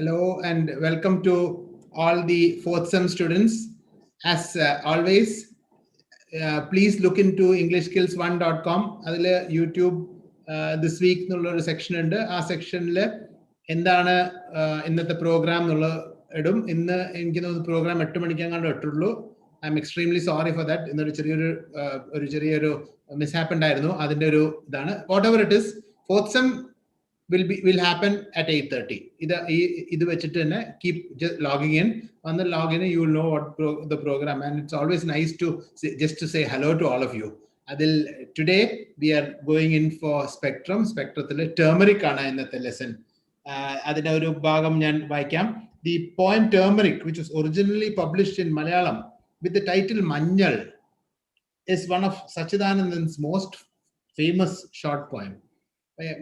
Hello and welcome to all the fourth sem students. As always, please look into englishskills1.com. അതില് YouTube this week എന്നുള്ള ഒരു section ഉണ്ട്. ആ സെക്ഷനിൽ എന്താണ് ഇന്നത്തെ പ്രോഗ്രാം എന്നുള്ള ഇടും. ഇന്ന് എനിക്ക് തോന്നുന്നു പ്രോഗ്രാം 8 മണിക്കെങ്ങാണ്ട് ഇട്ടുള്ളൂ. I'm extremely sorry for that. ഇന്നൊരു ചെറിയൊരു മിസ്ഹാപ്പ് ഉണ്ടായിരുന്നു. അതിന്റെ ഒരു ഇതാണ്. Whatever it is, fourth sem will happen at 8:30. ഇത് വെച്ചിട്ട് തന്നെ keep just logging in. On the login you will know what the program, and it's always nice to say hello to all of you. Today we are going in for spectrത്തിൽ turmeric ആണ് ഇന്നത്തെ lesson. അതിന്റെ ഒരു ഭാഗം ഞാൻ വായിക്കാം. The poem Turmeric, which was originally published in Malayalam with the title Manjal, is one of Sachidanandan's most famous short poem.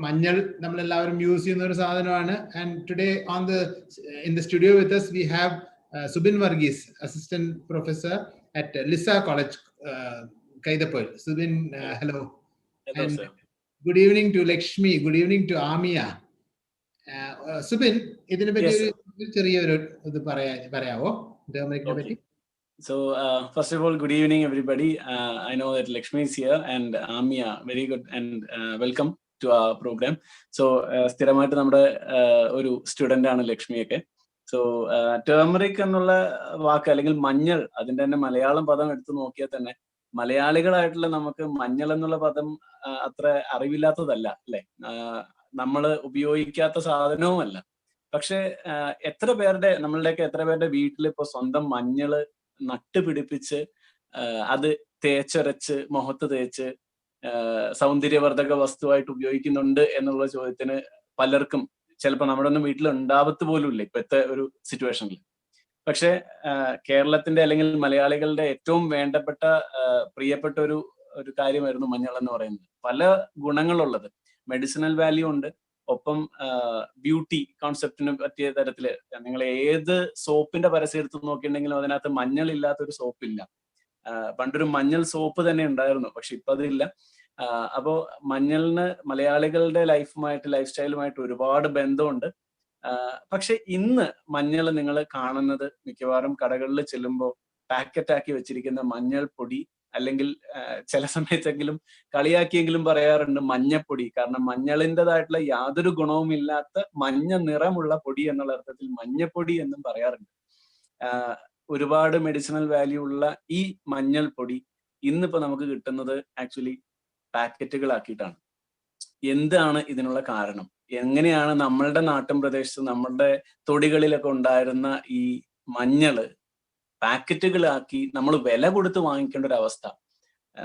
മഞ്ഞൾ നമ്മളെല്ലാവരും use ചെയ്യുന്ന ഒരു സാധനമാണ്. And today in the studio with us we have Subin Varghese, assistant professor at Lissa College, Kaidapur. Subin, hello. Hello, and sir. Good evening to Lakshmi, good evening to Amia. Subin, ഇതിനെ പറ്റി ഒരു ചെറിയൊരു ഇത് പറയാവോ ടർമറിക്കിനെ പറ്റി? So first of all, good evening everybody. I know that Lakshmi is here and Amia, very good, and welcome to our program. So സ്ഥിരമായിട്ട് നമ്മുടെ ഒരു സ്റ്റുഡന്റ് ആണ് ലക്ഷ്മിയൊക്കെ. സോ ടേമറിക് എന്നുള്ള വാക്ക് അല്ലെങ്കിൽ മഞ്ഞൾ, അതിന്റെ തന്നെ മലയാളം പദം എടുത്തു നോക്കിയാൽ തന്നെ മലയാളികളായിട്ടുള്ള നമുക്ക് മഞ്ഞൾ എന്നുള്ള പദം അത്ര അറിവില്ലാത്തതല്ല, അല്ലെ? നമ്മൾ ഉപയോഗിക്കാത്ത സാധനവുമല്ല. പക്ഷെ എത്ര പേരുടെ വീട്ടിൽ ഇപ്പൊ സ്വന്തം മഞ്ഞള് നട്ടുപിടിപ്പിച്ച് അത് തേച്ചരച്ച് മുഖത്ത് തേച്ച് സൗന്ദര്യവർദ്ധക വസ്തുവായിട്ട് ഉപയോഗിക്കുന്നുണ്ട് എന്നുള്ള ചോദ്യത്തിന് പലർക്കും ചിലപ്പോൾ നമ്മുടെ ഒന്നും വീട്ടിൽ ഉണ്ടാവത്ത് പോലും ഇല്ല ഇപ്പോഴത്തെ ഒരു സിറ്റുവേഷനിൽ. പക്ഷെ കേരളത്തിന്റെ അല്ലെങ്കിൽ മലയാളികളുടെ ഏറ്റവും പ്രിയപ്പെട്ട ഒരു കാര്യമായിരുന്നു മഞ്ഞൾ എന്ന് പറയുന്നത്. പല ഗുണങ്ങളുള്ളത്, മെഡിസിനൽ വാല്യൂ ഉണ്ട്, ഒപ്പം ബ്യൂട്ടി കോൺസെപ്റ്റിന് പറ്റിയ തരത്തില് നിങ്ങൾ ഏത് സോപ്പിന്റെ പരസ്യം എടുത്ത് നോക്കിയിട്ടുണ്ടെങ്കിലും അതിനകത്ത് മഞ്ഞൾ ഇല്ലാത്തൊരു സോപ്പില്ല. പണ്ടൊരു മഞ്ഞൾ സോപ്പ് തന്നെ ഉണ്ടായിരുന്നു, പക്ഷെ ഇപ്പൊ അതില്ല. അപ്പോ മഞ്ഞളിന് മലയാളികളുടെ ലൈഫ് സ്റ്റൈലുമായിട്ട് ഒരുപാട് ബന്ധമുണ്ട്. പക്ഷെ ഇന്ന് മഞ്ഞൾ നിങ്ങൾ കാണുന്നത് മിക്കവാറും കടകളിൽ ചെല്ലുമ്പോൾ പാക്കറ്റാക്കി വെച്ചിരിക്കുന്ന മഞ്ഞൾ പൊടി, അല്ലെങ്കിൽ ചില സമയത്തെങ്കിലും കളിയാക്കിയെങ്കിലും പറയാറുണ്ട് മഞ്ഞപ്പൊടി. കാരണം മഞ്ഞളിൻ്റെതായിട്ടുള്ള യാതൊരു ഗുണവും ഇല്ലാത്ത മഞ്ഞ നിറമുള്ള പൊടി എന്നുള്ള അർത്ഥത്തിൽ മഞ്ഞപ്പൊടി എന്നും പറയാറുണ്ട്. ഒരുപാട് മെഡിസിനൽ വാല്യൂ ഉള്ള ഈ മഞ്ഞൾ പൊടി ഇന്നിപ്പോ നമുക്ക് കിട്ടുന്നത് ആക്ച്വലി പാക്കറ്റുകളാക്കിയിട്ടാണ്. എന്താണ് ഇതിനുള്ള കാരണം? എങ്ങനെയാണ് നമ്മളുടെ നാട്ടിൻ പ്രദേശത്ത് നമ്മളുടെ തൊടികളിലൊക്കെ ഉണ്ടായിരുന്ന ഈ മഞ്ഞള് പാക്കറ്റുകളാക്കി നമ്മൾ വില കൊടുത്ത് വാങ്ങിക്കേണ്ട ഒരു അവസ്ഥ?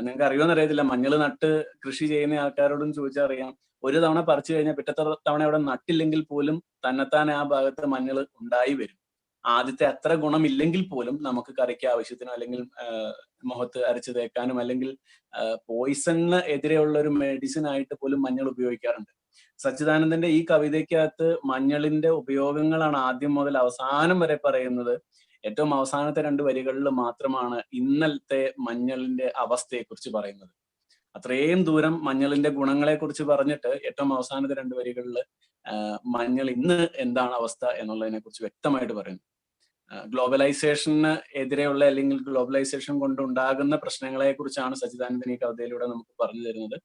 നിങ്ങൾക്ക് അറിയുമെന്ന് അറിയത്തില്ല. മഞ്ഞൾ നട്ട് കൃഷി ചെയ്യുന്ന ആൾക്കാരോടും ചോദിച്ചാൽ അറിയാം, ഒരു തവണ പറിച്ചു കഴിഞ്ഞാൽ പിറ്റത്തെ തവണ അവിടെ നട്ടില്ലെങ്കിൽ പോലും തന്നെത്താനെ ആ ഭാഗത്ത് മഞ്ഞൾ ഉണ്ടായി വരും. ആദ്യത്തെ അത്ര ഗുണമില്ലെങ്കിൽ പോലും നമുക്ക് കറിക്ക് ആവശ്യത്തിനോ അല്ലെങ്കിൽ മുഖത്ത് അരച്ചു തേക്കാനും അല്ലെങ്കിൽ പോയിസണിന് എതിരെയുള്ള ഒരു മെഡിസിൻ ആയിട്ട് പോലും മഞ്ഞൾ ഉപയോഗിക്കാറുണ്ട്. സച്ചിദാനന്ദന്റെ ഈ കവിതയ്ക്കകത്ത് മഞ്ഞളിന്റെ ഉപയോഗങ്ങളാണ് ആദ്യം മുതൽ അവസാനം വരെ പറയുന്നത്. ഏറ്റവും അവസാനത്തെ 2 വരികളിൽ മാത്രമാണ് ഇന്നലത്തെ മഞ്ഞളിന്റെ അവസ്ഥയെ കുറിച്ച് പറയുന്നത്. അത്രയും ദൂരം മഞ്ഞളിന്റെ ഗുണങ്ങളെ കുറിച്ച് പറഞ്ഞിട്ട് ഏറ്റവും അവസാനത്തെ 2 വരികളിൽ മഞ്ഞൾ ഇന്ന് എന്താണ് അവസ്ഥ എന്നുള്ളതിനെ കുറിച്ച് വ്യക്തമായിട്ട് പറയുന്നു. ഗ്ലോബലൈസേഷന് എതിരെയുള്ള അല്ലെങ്കിൽ ഗ്ലോബലൈസേഷൻ കൊണ്ടുണ്ടാകുന്ന പ്രശ്നങ്ങളെ കുറിച്ചാണ് സച്ചിദാനന്ദൻ ഈ കവിതയിലൂടെ നമുക്ക് പറഞ്ഞു തരുന്നത്.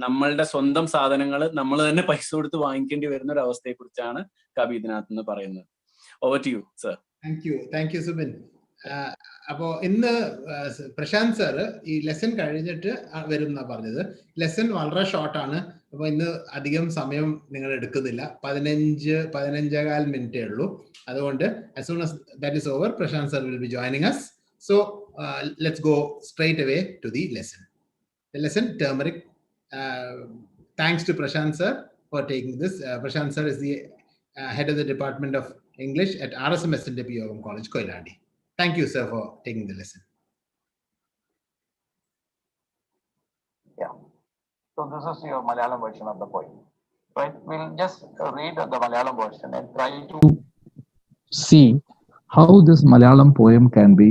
നമ്മളുടെ സ്വന്തം സാധനങ്ങൾ നമ്മൾ തന്നെ പൈസ കൊടുത്ത് വാങ്ങിക്കേണ്ടി വരുന്ന ഒരു അവസ്ഥയെ കുറിച്ചാണ് കവി ഇതിനകത്ത് നിന്ന് പറയുന്നത്. Over to you sir. Thank you Subin. അപ്പോ ഇന്ന് പ്രശാന്ത് സാർ ഈ ലെസൺ കഴിഞ്ഞിട്ട് വരും എന്നാ പറഞ്ഞത്. ലെസൺ വളരെ ഷോർട്ടാണ്. അപ്പൊ ഇന്ന് അധികം സമയം നിങ്ങൾ എടുക്കുന്നില്ല. 15-15.15 മിനിറ്റേ ഉള്ളൂ. അതുകൊണ്ട് as soon as that is over, Prashant sir will be joining us. So let's go straight away to the lesson. The lesson Turmeric. Thanks to Prashant sir for taking this. Prashant sir is the head of the Department of English at RSMS Yogam College, Koilandi. Thank you, sir, for taking the lesson. Yeah. So this is your Malayalam version of the poem, right? We'll just read the Malayalam version and try to see how this Malayalam poem can be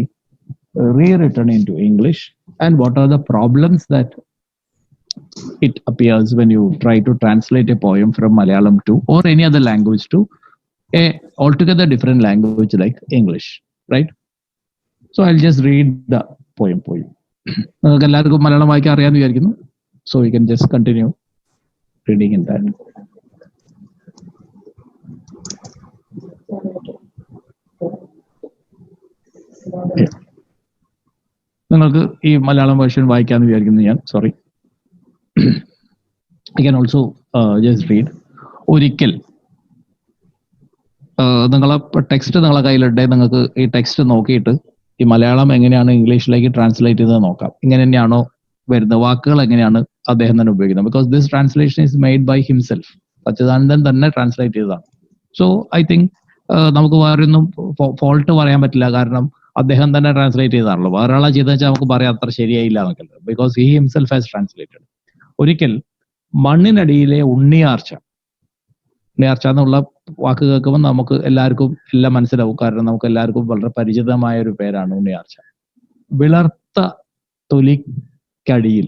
rewritten into English and what are the problems that it appears when you try to translate a poem from Malayalam to or any other language to a altogether different language like English, right? So I'll just read the poem for you. നിങ്ങൾക്ക് എല്ലാവർക്കും മലയാളം വായിക്കാൻ അറിയാമെന്ന് വിചാരിക്കുന്നു. So we can just continue reading in that. നിങ്ങൾക്ക് ഈ Malayalam version വായിക്കാമെന്ന് വിചാരിക്കുന്നു ഞാൻ. Sorry. I can also just read. ഒരിക്കൽ നിങ്ങളെ ടെക്സ്റ്റ് നിങ്ങളെ കയ്യിലുണ്ടെ നിങ്ങൾക്ക് ഈ ടെക്സ്റ്റ് നോക്കിയിട്ട് ഈ മലയാളം എങ്ങനെയാണ് ഇംഗ്ലീഷിലേക്ക് ട്രാൻസ്ലേറ്റ് ചെയ്ത് നോക്കാം. ഇങ്ങനെ തന്നെയാണോ വരുന്നത്, വാക്കുകൾ എങ്ങനെയാണ് അദ്ദേഹം തന്നെ ഉപയോഗിക്കുന്നത്. Because this translation is made by himself. Sachidanandan തന്നെ ട്രാൻസ്ലേറ്റ് ചെയ്തതാണ്. സോ ഐ തിങ്ക് നമുക്ക് വേറൊന്നും ഫോൾട്ട് പറയാൻ പറ്റില്ല. കാരണം അദ്ദേഹം തന്നെ ട്രാൻസ്ലേറ്റ് ചെയ്താണല്ലോ. വേറെ ആളെ ചെയ്തെന്ന് വെച്ചാൽ നമുക്ക് പറയാം അത്ര ശരിയായില്ല എന്നൊക്കെ. Because he himself has translated. ഒരിക്കൽ മണ്ണിനടിയിലെ ഉണ്ണിയാർച്ച എന്നുള്ള വാക്ക് കേൾക്കുമ്പോൾ നമുക്ക് എല്ലാവർക്കും എല്ലാം മനസ്സിലാവും. കാരണം നമുക്ക് എല്ലാവർക്കും വളരെ പരിചിതമായ ഒരു പേരാണ് ഉണ്ണിയാർച്ച. വിളർത്ത തൊലിക്കടിയിൽ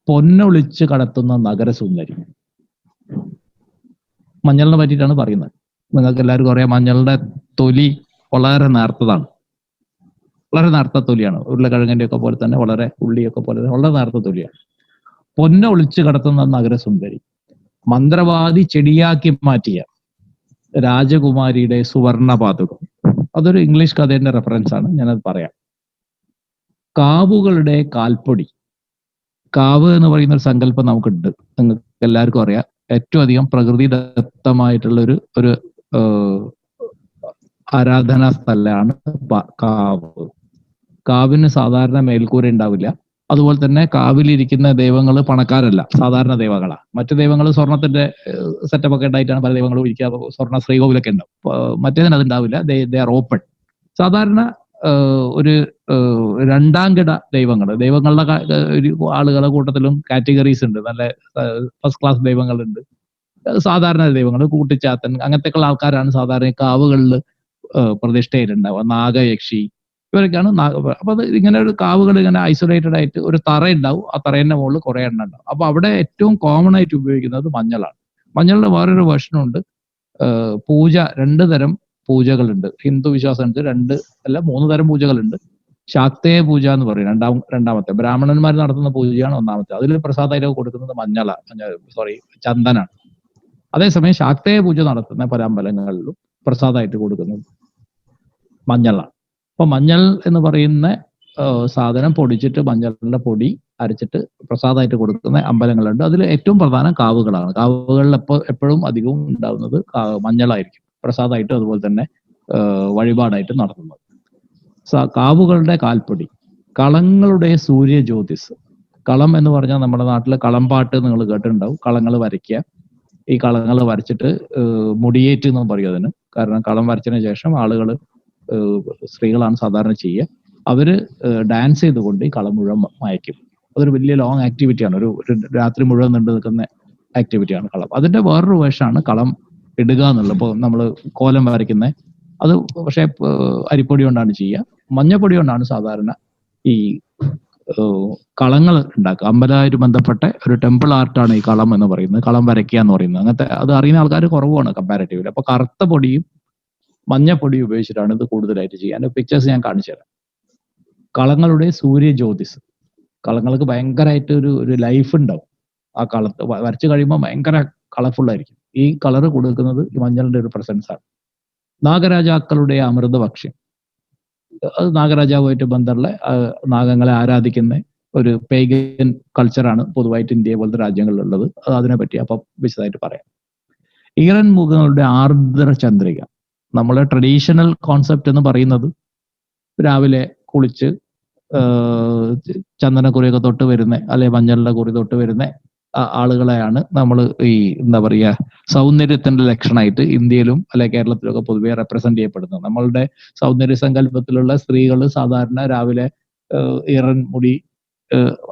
പൊന്നൊളിച്ച് കടത്തുന്ന നഗരസുന്ദരി. മഞ്ഞളിനെ പറ്റിയിട്ടാണ് പറയുന്നത്. നിങ്ങൾക്ക് എല്ലാവർക്കും അറിയാം മഞ്ഞളുടെ തൊലി വളരെ നേർത്തതാണ്. വളരെ നേർത്ത തൊലിയാണ്. ഉരുളക്കിഴങ്ങിന്റെ ഒക്കെ പോലെ തന്നെ, വളരെ ഉള്ളിയൊക്കെ പോലെ തന്നെ വളരെ നേർത്ത തൊലിയാണ്. പൊന്നൊളിച്ച് കടത്തുന്ന നഗരസുന്ദരി. മന്ത്രവാദി ചെടിയാക്കി മാറ്റിയ രാജകുമാരിയുടെ സുവർണ പാതുകം. അതൊരു ഇംഗ്ലീഷ് കഥയുടെ റെഫറൻസ് ആണ്, ഞാനത് പറയാം. കാവുകളുടെ കാൽപ്പൊടി. കാവ് എന്ന് പറയുന്ന ഒരു സങ്കല്പം നമുക്കുണ്ട്, നിങ്ങൾക്ക് എല്ലാവർക്കും അറിയാം. ഏറ്റവും അധികം പ്രകൃതിദത്തമായിട്ടുള്ള ഒരു ആരാധനാ സ്ഥലമാണ് കാവ്. കാവിന് സാധാരണ മേൽക്കൂര ഉണ്ടാവില്ല. അതുപോലെ തന്നെ കാവിലിരിക്കുന്ന ദൈവങ്ങൾ പണക്കാരല്ല, സാധാരണ ദൈവങ്ങളാണ്. മറ്റു ദൈവങ്ങൾ സ്വർണത്തിന്റെ സെറ്റപ്പ് ഒക്കെ ഉണ്ടായിട്ടാണ് പല ദൈവങ്ങളും ഇരിക്കുക. സ്വർണ്ണ ശ്രീകോവിലൊക്കെ ഉണ്ടാവും. മറ്റേതിന് അതുണ്ടാവില്ല. They are open. സാധാരണ ഒരു രണ്ടാം കിട ദൈവങ്ങളുടെ ഒരു ആളുകളുടെ കൂട്ടത്തിലും കാറ്റഗറീസ് ഉണ്ട്. നല്ല ഫസ്റ്റ് ക്ലാസ് ദൈവങ്ങളുണ്ട്, സാധാരണ ദൈവങ്ങൾ, കൂട്ടിച്ചാത്തൻ, അങ്ങനത്തെ ആൾക്കാരാണ് സാധാരണ കാവുകളിൽ പ്രതിഷ്ഠയിലുണ്ടാവുക. നാഗയക്ഷി, ഇവരൊക്കെയാണ്. അപ്പൊ അത് ഇങ്ങനെ ഒരു കാവുകൾ ഇങ്ങനെ ഐസൊലേറ്റഡ് ആയിട്ട് ഒരു തറ ഉണ്ടാവും. ആ തറേന്റെ മുകളിൽ കുറെ എണ്ണ ഉണ്ടാവും. അപ്പൊ അവിടെ ഏറ്റവും കോമൺ ആയിട്ട് ഉപയോഗിക്കുന്നത് മഞ്ഞളാണ്. മഞ്ഞളിന്റെ വേറൊരു വേർഷനുണ്ട്. പൂജ, 2 തരം പൂജകളുണ്ട്. ഹിന്ദു വിശ്വാസം അനുസരിച്ച് 3 തരം പൂജകളുണ്ട്. ശാക്തേയ പൂജ എന്ന് പറയും രണ്ടാമത്തെ. ബ്രാഹ്മണന്മാർ നടത്തുന്ന പൂജയാണ് ഒന്നാമത്തെ. അതിൽ പ്രസാദമായിട്ട് കൊടുക്കുന്നത് ചന്ദനാണ്. അതേസമയം ശാക്തേയ പൂജ നടത്തുന്ന പല അമ്പലങ്ങളിലും പ്രസാദമായിട്ട് കൊടുക്കുന്നത് മഞ്ഞളാണ്. അപ്പൊ മഞ്ഞൾ എന്ന് പറയുന്ന സാധനം പൊടിച്ചിട്ട്, മഞ്ഞളിന്റെ പൊടി അരച്ചിട്ട് പ്രസാദമായിട്ട് കൊടുക്കുന്ന അമ്പലങ്ങളുണ്ട്. അതിൽ ഏറ്റവും പ്രധാനം കാവുകളാണ്. കാവുകളിൽ എപ്പോഴും അധികവും ഉണ്ടാകുന്നത് മഞ്ഞളായിരിക്കും പ്രസാദമായിട്ടും അതുപോലെ തന്നെ വഴിപാടായിട്ട് നടത്തുന്നത്. കാവുകളുടെ കാൽപ്പൊടി. കളങ്ങളുടെ സൂര്യജ്യോതിസ്. കളം എന്ന് പറഞ്ഞാൽ നമ്മുടെ നാട്ടിൽ കളംപാട്ട് നിങ്ങൾ കേട്ടിട്ടുണ്ടാവും. കളങ്ങൾ വരയ്ക്കുക. ഈ കളങ്ങൾ വരച്ചിട്ട് മുടിയേറ്റ് എന്ന് പറയും അതിന്. കാരണം കളം വരച്ചതിന് ശേഷം ആളുകൾ, സ്ത്രീകളാണ് സാധാരണ ചെയ്യുക, അവര് ഡാൻസ് ചെയ്തുകൊണ്ട് ഈ കളം മുഴുവൻ മയക്കും. അതൊരു വലിയ ലോങ് ആക്ടിവിറ്റിയാണ്. ഒരു രാത്രി മുഴുവൻ നീണ്ടു നിൽക്കുന്ന ആക്ടിവിറ്റിയാണ് കളം. അതിന്റെ വേറൊരു വേഷമാണ് കളം ഇടുക എന്നുള്ളത്. ഇപ്പോൾ നമ്മൾ കോലം വരയ്ക്കുന്നത് അത് പക്ഷേ അരിപ്പൊടി കൊണ്ടാണ് ചെയ്യുക. മഞ്ഞപ്പൊടി കൊണ്ടാണ് സാധാരണ ഈ കളങ്ങൾ ഉണ്ടാക്കുക. അമ്പലമായിട്ട് ബന്ധപ്പെട്ട ഒരു ടെമ്പിൾ ആർട്ടാണ് ഈ കളം എന്ന് പറയുന്നത്, കളം വരയ്ക്കുക എന്ന് പറയുന്നത്. അങ്ങനത്തെ അത് അറിയുന്ന ആൾക്കാർ കുറവാണ് കമ്പാരിറ്റീവ്ലി. അപ്പൊ കറുത്ത പൊടിയും മഞ്ഞപ്പൊടി ഉപയോഗിച്ചിട്ടാണ് ഇത് കൂടുതലായിട്ട് ചെയ്യാൻ. പിക്ചേഴ്സ് ഞാൻ കാണിച്ചു തരാം. കളങ്ങളുടെ സൂര്യജ്യോതിസ്. കളങ്ങൾക്ക് ഭയങ്കരമായിട്ട് ഒരു ലൈഫ് ഉണ്ടാവും. ആ കളത്ത് വരച്ചു കഴിയുമ്പോൾ ഭയങ്കര കളർഫുൾ ആയിരിക്കും. ഈ കളർ കൊടുക്കുന്നത് ഈ മഞ്ഞളിന്റെ ഒരു പ്രസൻസ് ആണ്. നാഗരാജാക്കളുടെ അമൃതഭക്ഷ്യം. അത് നാഗരാജാവുമായിട്ട് ബന്ധമുള്ള നാഗങ്ങളെ ആരാധിക്കുന്ന ഒരു പേഗൻ കൾച്ചറാണ് പൊതുവായിട്ട് ഇന്ത്യ പോലത്തെ രാജ്യങ്ങളിലുള്ളത്. അത് അതിനെപ്പറ്റി അപ്പം വിശദമായിട്ട് പറയാം. ഈറൻ മുഖങ്ങളുടെ ആർദ്ര ചന്ദ്രിക. നമ്മളെ ട്രഡീഷണൽ കോൺസെപ്റ്റ് എന്ന് പറയുന്നത് രാവിലെ കുളിച്ച് ചന്ദനക്കുറിയൊക്കെ തൊട്ട് വരുന്ന, അല്ലെ മഞ്ഞളുടെ കുറി തൊട്ട് വരുന്ന ആളുകളെയാണ് നമ്മൾ ഈ എന്താ പറയുക സൗന്ദര്യത്തിന്റെ ലക്ഷണമായിട്ട് ഇന്ത്യയിലും അല്ലെ കേരളത്തിലും ഒക്കെ പൊതുവെ റെപ്രസെന്റ് ചെയ്യപ്പെടുന്നത്. നമ്മളുടെ സൗന്ദര്യ സങ്കല്പത്തിലുള്ള സ്ത്രീകൾ സാധാരണ രാവിലെ ഈറൻ മുടി,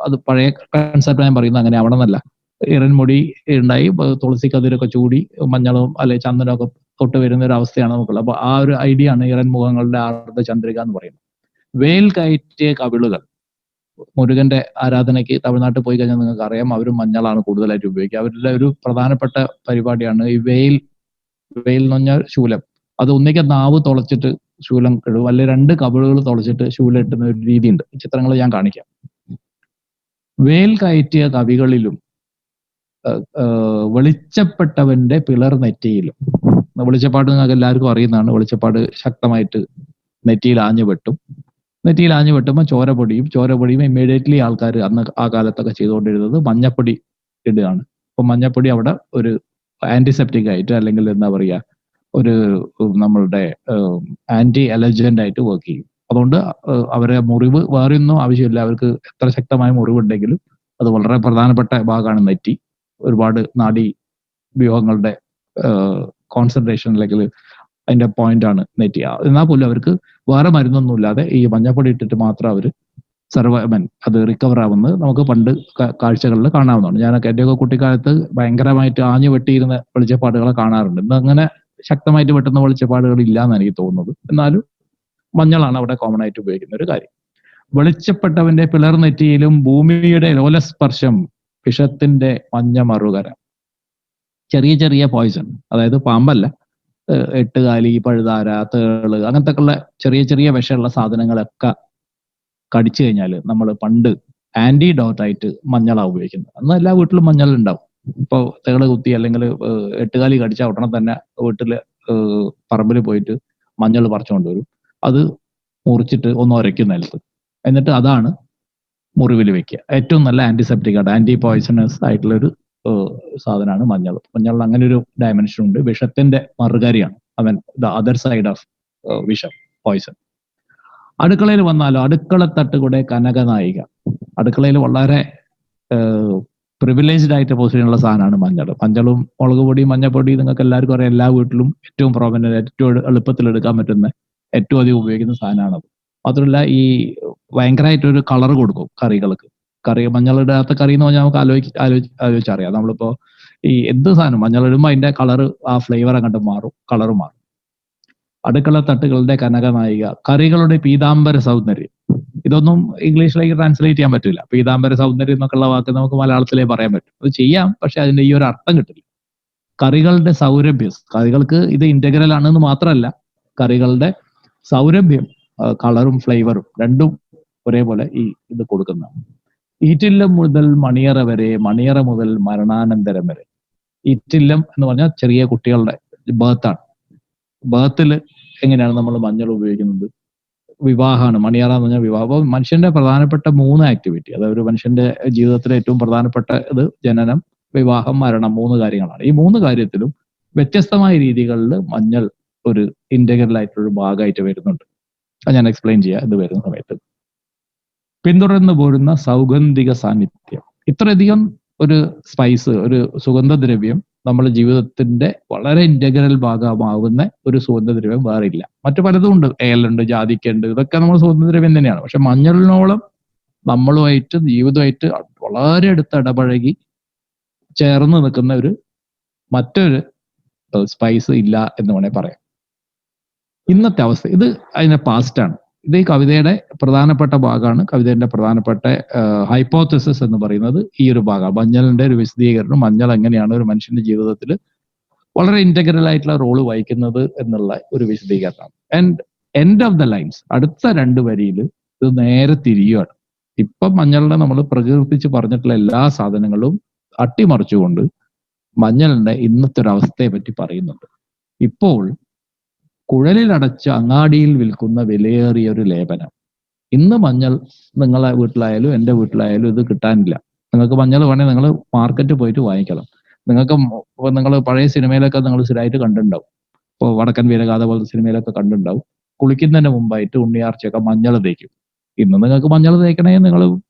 അത് പഴയ കൺസെപ്റ്റ് ഞാൻ പറയുന്നത് അങ്ങനെ ആവണമെന്നല്ല, ഈറൻ മുടി ഉണ്ടായി തുളസി കതിരൊക്കെ ചൂടി മഞ്ഞളും അല്ലെ ചന്ദനമൊക്കെ തൊട്ട് വരുന്ന ഒരു അവസ്ഥയാണ് നമുക്കുള്ളത്. അപ്പൊ ആ ഒരു ഐഡിയ ആണ് ഈറൻ മുഖങ്ങളുടെ ആർദ്ര ചന്ദ്രിക എന്ന് പറയുന്നത്. വേൽ കയറ്റിയ കവിളുകൾ. മുരുകന്റെ ആരാധനയ്ക്ക് തമിഴ്നാട്ടിൽ പോയി കഴിഞ്ഞാൽ നിങ്ങൾക്ക് അറിയാം, അവരും മഞ്ഞളാണ് കൂടുതലായിട്ട് ഉപയോഗിക്കുക. അവരുടെ ഒരു പ്രധാനപ്പെട്ട പരിപാടിയാണ് ഈ വെയിൽ എന്ന് പറഞ്ഞാൽ ശൂലം. അത് ഒന്നിക്ക് നാവ് തുളച്ചിട്ട് ശൂലം ഇടും, അല്ലെങ്കിൽ 2 കവിളുകൾ തുളച്ചിട്ട് ശൂലം ഇട്ടുന്ന ഒരു രീതിയുണ്ട്. ചിത്രങ്ങൾ ഞാൻ കാണിക്കാം. വേൽ കയറ്റിയ കവികളിലും വെളിച്ചപ്പെട്ടവന്റെ പിളർ നെറ്റിയിലും. വെളിച്ചപ്പാട് നിങ്ങൾക്ക് എല്ലാവർക്കും അറിയുന്നതാണ്. വെളിച്ചപ്പാട് ശക്തമായിട്ട് നെറ്റിയിൽ ആഞ്ഞു വെട്ടും. നെറ്റിയിൽ ആഞ്ഞു വെട്ടുമ്പോൾ ചോര പൊടിയും ഇമ്മീഡിയറ്റ്ലി ആൾക്കാർ അന്ന് ആ കാലത്തൊക്കെ ചെയ്തുകൊണ്ടിരുന്നത് മഞ്ഞപ്പൊടി ഇടുകയാണ്. അപ്പൊ മഞ്ഞപ്പൊടി അവിടെ ഒരു ആന്റിസെപ്റ്റിക് ആയിട്ട്, അല്ലെങ്കിൽ എന്താ പറയുക, ഒരു നമ്മളുടെ ആന്റി അലർജന്റ് ആയിട്ട് വർക്ക് ചെയ്യും. അതുകൊണ്ട് അവരെ മുറിവ് വേറെ ഒന്നും ആവശ്യമില്ല. അവർക്ക് എത്ര ശക്തമായ മുറിവുണ്ടെങ്കിലും അത് വളരെ പ്രധാനപ്പെട്ട ഭാഗമാണ് നെറ്റി. ഒരുപാട് നാഡീ വ്യൂഹങ്ങളുടെ കോൺസെൻട്രേഷൻ അല്ലെങ്കിൽ അതിന്റെ പോയിന്റ് ആണ് നെറ്റി. എന്നാൽ പോലും അവർക്ക് വേറെ മരുന്നൊന്നുമില്ലാതെ ഈ മഞ്ഞപ്പൊടി ഇട്ടിട്ട് മാത്രം അവർ അത് റിക്കവർ ആവുന്നത് നമുക്ക് പണ്ട് കാഴ്ചകളിൽ കാണാവുന്നതാണ്. ഞാനൊക്കെ എന്റെയൊക്കെ കുട്ടിക്കാലത്ത് ഭയങ്കരമായിട്ട് ആഞ്ഞു വെട്ടിയിരുന്ന വെളിച്ചപ്പാടുകളെ കാണാറുണ്ട്. ഇന്ന് അങ്ങനെ ശക്തമായിട്ട് വെട്ടുന്ന വെളിച്ചപ്പാടുകൾ ഇല്ല എന്ന് എനിക്ക് തോന്നുന്നത്. എന്നാലും മഞ്ഞളാണ് അവിടെ കോമൺ ആയിട്ട് ഉപയോഗിക്കുന്ന ഒരു കാര്യം. വെളിച്ചപ്പെട്ടവന്റെ പിളർ നെറ്റിയിലും ഭൂമിയുടെ ലോലസ്പർശം വിഷത്തിന്റെ മഞ്ഞ മറുകര. ചെറിയ പോയിസൺ, അതായത് പാമ്പല്ല, എട്ടുകാലി, പഴുതാര, തേള്, അങ്ങനത്തെ ഉള്ള ചെറിയ വിഷമുള്ള സാധനങ്ങളൊക്കെ കടിച്ചു കഴിഞ്ഞാൽ നമ്മൾ പണ്ട് ആന്റിഡോട്ട് ആയിട്ട് മഞ്ഞളാണ് ഉപയോഗിക്കുന്നത്. അന്ന് എല്ലാ വീട്ടിലും മഞ്ഞൾ ഉണ്ടാവും. ഇപ്പോൾ തേള് കുത്തി അല്ലെങ്കിൽ എട്ടുകാലി കടിച്ച ഉടനെ തന്നെ വീട്ടില് പറമ്പിൽ പോയിട്ട് മഞ്ഞൾ പറിച്ചുകൊണ്ടുവരും. അത് മുറിച്ചിട്ട് ഒന്ന് ഉരയ്ക്കും നിലത്ത്. എന്നിട്ട് അതാണ് മുറിവിൽ വെക്കുക. ഏറ്റവും നല്ല ആന്റിസെപ്റ്റിക് ആയിട്ട് ആന്റി പോയിസണസ് ആയിട്ടുള്ളൊരു സാധനമാണ് മഞ്ഞൾ. മഞ്ഞളിൽ അങ്ങനെ ഒരു ഡയമെൻഷൻ ഉണ്ട്. വിഷത്തിന്റെ മറുകരയാണ് അവൻ, ദ അതർ സൈഡ് ഓഫ് വിഷം, പോയിസൺ. അടുക്കളയിൽ വന്നാലോ, അടുക്കളത്തട്ട് കൂടെ കനകനായിക. അടുക്കളയിൽ വളരെ പ്രിവിലേജ്ഡ് ആയിട്ട് പൊസിഷനുള്ള സാധനമാണ് മഞ്ഞൾ. മഞ്ഞളും മുളക് പൊടിയും മഞ്ഞപ്പൊടി നിങ്ങൾക്ക് എല്ലാവർക്കും അറിയാം. എല്ലാ വീട്ടിലും ഏറ്റവും പ്രോമിനന്റ്, ഏറ്റവും എളുപ്പത്തിൽ എടുക്കാൻ പറ്റുന്ന, ഏറ്റവും അധികം ഉപയോഗിക്കുന്ന സാധനമാണത്. മാത്രമല്ല ഈ ഭയങ്കരമായിട്ടൊരു കളർ കൊടുക്കും കറികൾക്ക്. മഞ്ഞളിടാത്ത കറി എന്ന് പറഞ്ഞാൽ നമുക്ക് ആലോചിച്ചറിയാം. നമ്മളിപ്പോ ഈ എന്ത് സാധനം മഞ്ഞളിടുമ്പോൾ അതിന്റെ കളറ്, ആ ഫ്ലേവർ അങ്ങോട്ട് മാറും, കളറ് മാറും. അടുക്കള തട്ടുകളുടെ കനകനായിക, കറികളുടെ പീതാംബര സൗന്ദര്യം. ഇതൊന്നും ഇംഗ്ലീഷിലേക്ക് ട്രാൻസ്ലേറ്റ് ചെയ്യാൻ പറ്റില്ല. പീതാംബര സൗന്ദര്യം എന്നൊക്കെയുള്ള വാക്ക് നമുക്ക് മലയാളത്തിലേ പറയാൻ പറ്റും. അത് ചെയ്യാം, പക്ഷെ അതിന്റെ ഈ ഒരു അർത്ഥം കിട്ടില്ല. കറികളുടെ സൗരഭ്യം, കറികൾക്ക് ഇത് ഇന്റഗ്രൽ ആണെന്ന് മാത്രമല്ല, കറികളുടെ സൗരഭ്യം, കളറും ഫ്ലേവറും രണ്ടും ഒരേപോലെ ഈ ഇത് കൊടുക്കുന്നതാണ്. ഈറ്റില്ലം മുതൽ മണിയറ വരെ, മണിയറ മുതൽ മരണാനന്തരം വരെ. ഈറ്റില്ലം എന്ന് പറഞ്ഞാൽ ചെറിയ കുട്ടികളുടെ ബർത്താണ്. ബർത്തിൽ എങ്ങനെയാണ് നമ്മൾ മഞ്ഞൾ ഉപയോഗിക്കുന്നത്? വിവാഹമാണ്. മണിയറ എന്ന് പറഞ്ഞാൽ വിവാഹം. അപ്പോൾ മനുഷ്യന്റെ പ്രധാനപ്പെട്ട 3 ആക്ടിവിറ്റി, അതായത് ഒരു മനുഷ്യന്റെ ജീവിതത്തിലെ ഏറ്റവും പ്രധാനപ്പെട്ട ഇത് ജനനം, വിവാഹം, മരണം, 3 കാര്യങ്ങളാണ്. ഈ 3 കാര്യത്തിലും വ്യത്യസ്തമായ രീതികളിൽ മഞ്ഞൾ ഒരു ഇന്റഗ്രൽ ആയിട്ടൊരു ഭാഗമായിട്ട് വരുന്നുണ്ട്. അത് ഞാൻ എക്സ്പ്ലെയിൻ ചെയ്യാം ഇത് വരുന്ന സമയത്ത്. പിന്തുടർന്ന് പോരുന്ന സൗഗന്ധിക സാന്നിധ്യം. ഇത്രയധികം ഒരു സ്പൈസ്, ഒരു സുഗന്ധദ്രവ്യം നമ്മുടെ ജീവിതത്തിന്റെ വളരെ ഇന്റഗ്രൽ ഭാഗമാവുന്ന ഒരു സുഗന്ധദ്രവ്യം വേറെ ഇല്ല. മറ്റു പലതും ഉണ്ട്, ഏലുണ്ട്, ജാതിക്കുണ്ട്, ഇതൊക്കെ നമ്മൾ സുഗന്ധദ്രവ്യം തന്നെയാണ്. പക്ഷെ മഞ്ഞളിനോളം നമ്മളുമായിട്ട്, ജീവിതമായിട്ട് വളരെ അടുത്ത് ഇടപഴകി ചേർന്ന് നിൽക്കുന്ന മറ്റൊരു സ്പൈസ് ഇല്ല എന്ന് വേണേൽ പറയാം. ഇന്നത്തെ അവസ്ഥ ഇത് അതിന്റെ പാസ്റ്റാണ്. ഇത് ഈ കവിതയുടെ പ്രധാനപ്പെട്ട ഭാഗമാണ്. കവിതയുടെ പ്രധാനപ്പെട്ട ഹൈപ്പോത്തസിസ് എന്ന് പറയുന്നത് ഈ ഒരു ഭാഗമാണ്. മഞ്ഞളിന്റെ ഒരു വിശദീകരണം, മഞ്ഞൾ എങ്ങനെയാണ് ഒരു മനുഷ്യന്റെ ജീവിതത്തിൽ വളരെ ഇന്റഗ്രൽ ആയിട്ടുള്ള റോള് വഹിക്കുന്നത് എന്നുള്ള ഒരു വിശദീകരണം. And end of the lines, അടുത്ത 2 വരിയിൽ ഇത് നേരെ തിരിയുകയാണ്. ഇപ്പം മഞ്ഞളിനെ നമ്മൾ പ്രകീർത്തിച്ച് പറഞ്ഞിട്ടുള്ള എല്ലാ സാധനങ്ങളും അട്ടിമറിച്ചുകൊണ്ട് മഞ്ഞളിന്റെ ഇന്നത്തെ ഒരു അവസ്ഥയെ പറ്റി പറയുന്നുണ്ട്. ഇപ്പോൾ കുഴലിലടച്ച് അങ്ങാടിയിൽ വിൽക്കുന്ന വിലയേറിയ ഒരു ലേപനം. ഇന്ന് മഞ്ഞൾ നിങ്ങളെ വീട്ടിലായാലും എൻ്റെ വീട്ടിലായാലും ഇത് കിട്ടാനില്ല. നിങ്ങൾക്ക് മഞ്ഞൾ വേണമെങ്കിൽ നിങ്ങൾ മാർക്കറ്റിൽ പോയിട്ട് വാങ്ങിക്കണം. നിങ്ങൾ പഴയ സിനിമയിലൊക്കെ നിങ്ങൾ സ്ഥിരമായിട്ട് കണ്ടിട്ടുണ്ടാവും. ഇപ്പോൾ വടക്കൻ വീരഗാഥ പോലത്തെ സിനിമയിലൊക്കെ കണ്ടിട്ടുണ്ടാവും. കുളിക്കുന്നതിന് മുമ്പായിട്ട് ഉണ്ണിയാർച്ചയൊക്കെ മഞ്ഞൾ തേക്കും. ഇന്ന് നിങ്ങൾക്ക് മഞ്ഞൾ തേക്കണമെങ്കിൽ നിങ്ങൾ